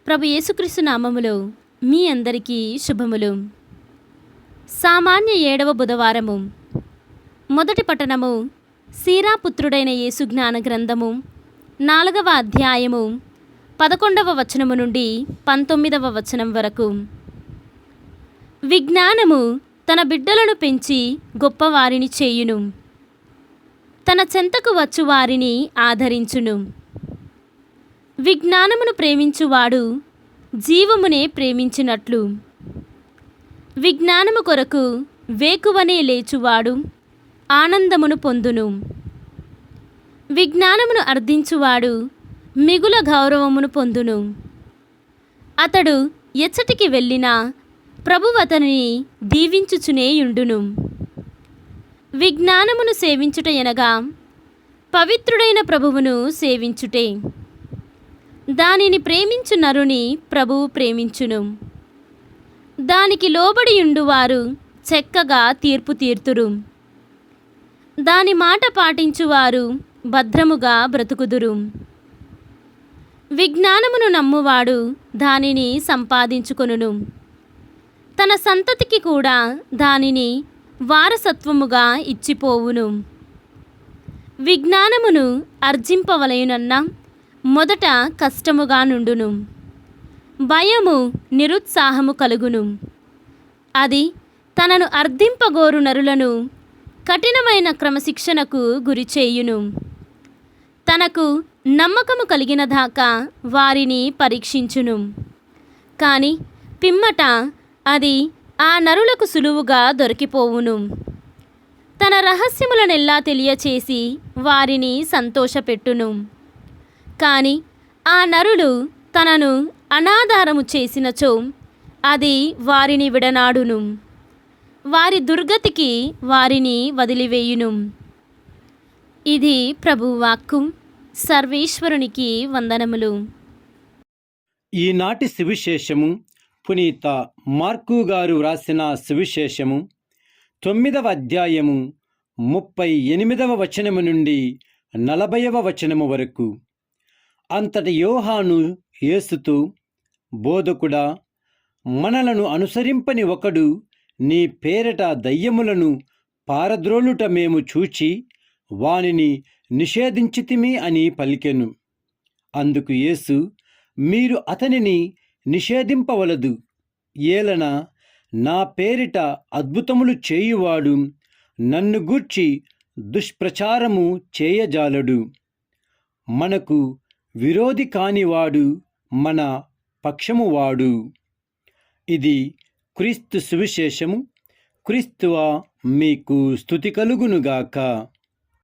ప్రభు యేసుక్రీస్తు నామములో మీ అందరికీ శుభములు. సామాన్య 7వ బుధవారము. మొదటి పట్టణము సీరాపుత్రుడైన యేసు జ్ఞాన గ్రంథము 4వ అధ్యాయము 11వ వచనము నుండి 19వ వచనం వరకు. విజ్ఞానము తన బిడ్డలను పెంచి గొప్పవారిని చేయును, తన చెంతకు వచ్చు వారిని ఆదరించును. విజ్ఞానమును ప్రేమించువాడు జీవమునే ప్రేమించినట్లు, విజ్ఞానము కొరకు వేకువనే లేచువాడు ఆనందమును పొందును. విజ్ఞానమును అర్థించువాడు మిగుల గౌరవమును పొందును. అతడు ఎచ్చటికి వెళ్ళినా ప్రభువు అతనిని దీవించుచునేయుండును. విజ్ఞానమును సేవించుట ఎనగా పవిత్రుడైన ప్రభువును సేవించుటే. దానిని ప్రేమించు నరుని ప్రభువు ప్రేమించును. దానికి లోబడియుండువారు చక్కగా తీర్పు తీర్తురు. దాని మాట పాటించువారు భద్రముగా బ్రతుకుదురు. విజ్ఞానమును నమ్మువాడు దానిని సంపాదించుకొనును, తన సంతతికి కూడా దానిని వారసత్వముగా ఇచ్చిపోవును. విజ్ఞానమును అర్జింపవలయునన్నా మొదట కష్టముగా నుండును. భయము నిరుత్సాహము కలుగును. అది తనను అర్థింపగోరు నరులను కఠినమైన క్రమశిక్షణకు గురిచేయును. తనకు నమ్మకము కలిగిన దాకా వారిని పరీక్షించును. కానీ పిమ్మట అది ఆ నరులకు సులువుగా దొరికిపోవును. తన రహస్యములనెల్లా తెలియచేసి వారిని సంతోషపెట్టును. కానీ ఆ నరులు తనను అనాధారము చేసినచో అది వారిని విడనాడును, వారి దుర్గతికి వారిని వదిలివేయును. ఇది ప్రభువాక్కు. సర్వేశ్వరునికి వందనములు. ఈనాటి సువిశేషము పునీత మార్కు గారు వ్రాసిన సువిశేషము 9వ అధ్యాయము 38వ వచనము నుండి 40వ వచనము వరకు. అంతట యోహాను యేసుతో, బోధకుడా, మనలను అనుసరింపని ఒకడు నీ పేరట దయ్యములను పారద్రోలుట మేము చూచి వానిని నిషేధించితిమి అని పలికెను. అందుకు యేసు, మీరు అతనిని నిషేధింపవలదు. ఏలన నా పేరిట అద్భుతములు చేయువాడు నన్ను గూర్చి దుష్ప్రచారము చేయజాలడు. మనకు విరోధి కానివాడు మన పక్షమువాడు. ఇది క్రీస్తు సువిశేషము. క్రీస్తువా మీకు స్తుతి కలుగునుగాక.